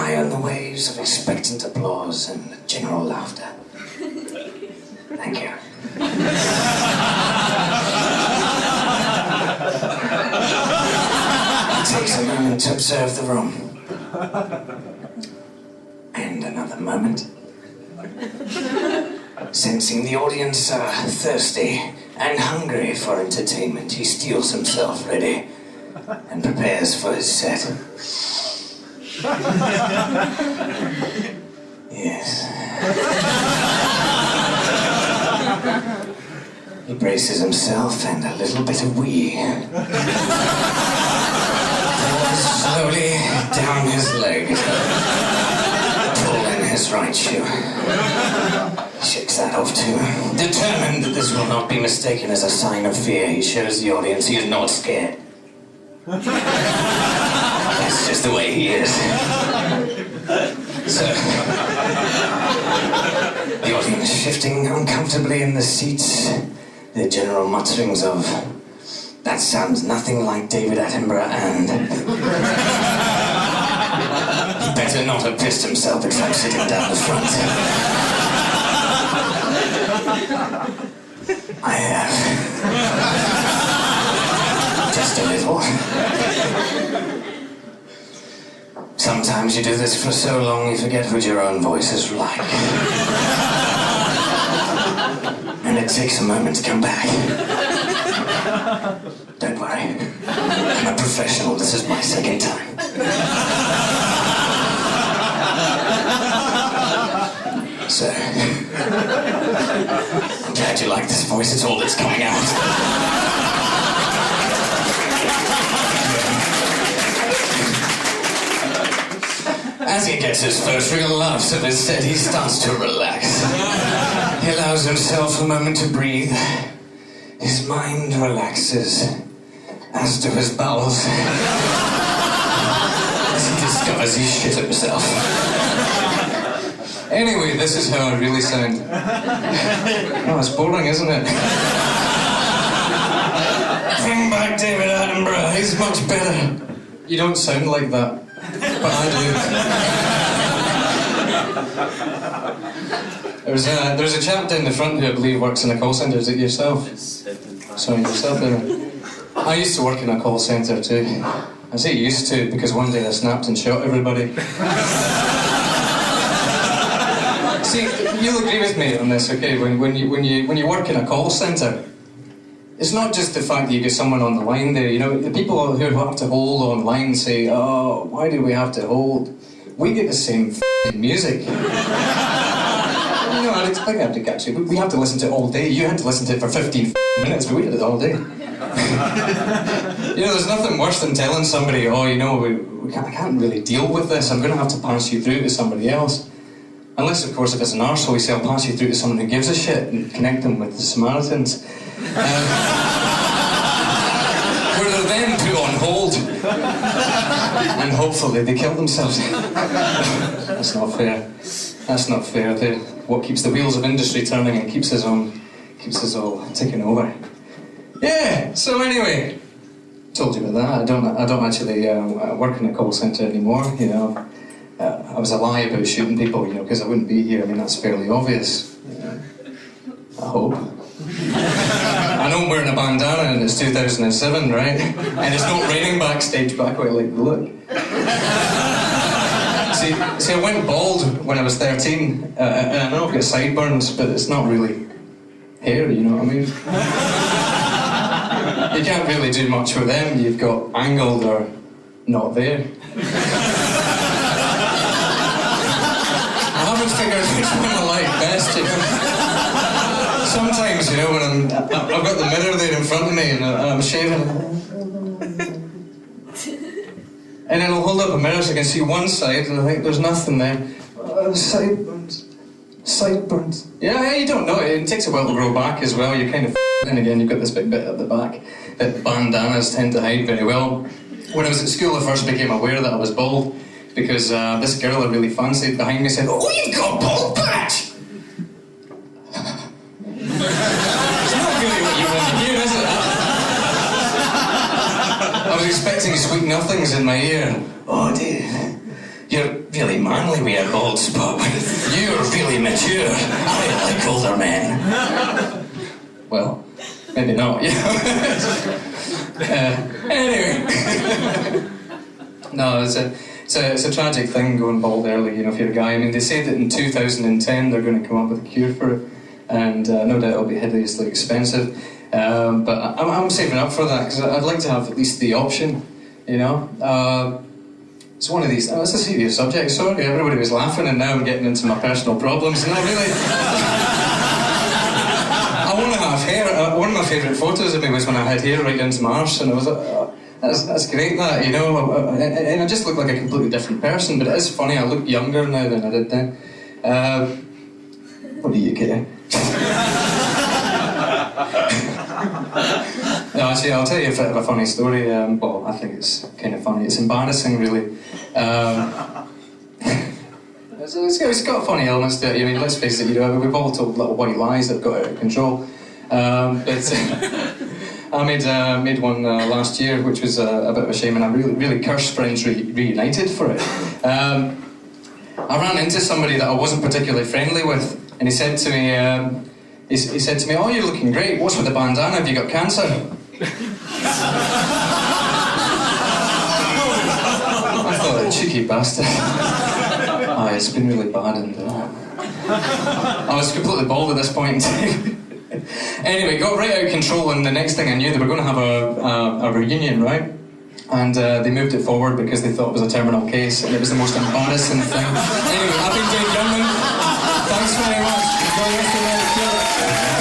high on the waves of expectant applause and general laughter. Thank you. It takes a moment to observe the room. And another moment. Sensing the audience are thirsty and hungry for entertainment, he steels himself ready and prepares for his set. Yes. He braces himself and a little bit of wee. Falls slowly down his leg. Pull in his right shoe. Shakes that off too. Determined that this will not be mistaken as a sign of fear, he shows the audience he is not scared. That's just the way he is. So, the audience shifting uncomfortably in the seats, the general mutterings of, "That sounds nothing like David Attenborough," and he better not have pissed himself because I'm sitting down the front. I have. Just a little. Sometimes you do this for so long you forget what your own voice is like. And it takes a moment to come back. Don't worry. I'm a professional. This is my second time. So, I'm glad you like this voice. It's all that's coming out. As he gets his first real laughs of his set, he starts to relax. He allows himself a moment to breathe. His mind relaxes, as do his bowels, as he discovers he shit himself. Anyway, this is how I really sound. Oh, it's boring, isn't it? Bring back David Attenborough, he's much better. You don't sound like that. But I do. There's a chap down the front who I believe works in a call centre. Is it yourself? Sorry, yourself, isn't it? I used to work in a call centre too. I say used to because one day I snapped and shot everybody. See, you'll agree with me on this, okay? When you work in a call centre, it's not just the fact that you get someone on the line there, you know, the people who have to hold on line say, "Oh, why do we have to hold? We get the same f***ing music." You know, Alex, I have to catch you. We have to listen to it all day. You had to listen to it for 15 minutes, but we did it all day. You know, there's nothing worse than telling somebody, "Oh, you know, I can't really deal with this. I'm going to have to pass you through to somebody else." Unless, of course, if it's an arsehole, we say, "I'll pass you through to someone who gives a shit," and connect them with the Samaritans. Where they're then put on hold. And hopefully they kill themselves. That's not fair. That's not fair. What keeps the wheels of industry turning and keeps us all ticking over. Yeah, so anyway, told you about that. I don't actually work in a call centre anymore, you know. I was a lie about shooting people, you know, because I wouldn't be here. I mean, that's fairly obvious. I hope. I know I'm wearing a bandana and it's 2007, right? And it's not raining backstage, but I quite like the look. See, I went bald when I was 13, and I know I've got sideburns, but it's not really hair, you know what I mean? You can't really do much with them. You've got angled or not there. I haven't figured which one I like best, you know. Sometimes, you know, when I've got the mirror there in front of me and I'm shaving, and then I'll hold up a mirror so I can see one side and I think there's nothing there. Sideburns. Yeah, you don't know. It takes a while to grow back as well. You're kind of and again, you've got this big bit at the back that bandanas tend to hide very well. When I was at school, I first became aware that I was bald because this girl I really fancied behind me said, "Oh, you've got a bald patch!" It's not really what you want to hear, is it? I was expecting sweet nothings in my ear. "Oh, dear, you're really manly with your bald spot. You're really mature. I like older men. Well, maybe not, you know. Anyway. No, it's a tragic thing going bald early, you know, if you're a guy. I mean, they say that in 2010 they're going to come up with a cure for it, and no doubt it'll be hideously expensive. But I'm saving up for that, because I'd like to have at least the option, you know. It's one of these. It's a serious subject. Sorry, everybody was laughing, and now I'm getting into my personal problems. And I really, I want to have hair. One of my favourite photos of me was when I had hair right into my arse, and I was like, that's great, that, you know. And I just look like a completely different person. But it is funny. I look younger now than I did then. What do you care? No, actually, I'll tell you a funny story. Well, I think it's kind of funny. It's embarrassing, really. It's got funny elements to it. I mean, let's face it, you know, we've all told little white lies that got out of control. But I made one last year, which was a bit of a shame, and I really cursed Friends Reunited for it. I ran into somebody that I wasn't particularly friendly with, and he said to me, he said to me, "Oh, you're looking great. What's with the bandana? Have you got cancer?" I thought, cheeky bastard. It's been really bad, and I was completely bald at this point in time. Anyway, got right out of control, and the next thing I knew, they were going to have a reunion, right? And they moved it forward because they thought it was a terminal case, and it was the most embarrassing thing. Anyway, I've been Youngman. Thanks very much. Enjoy the rest of the night.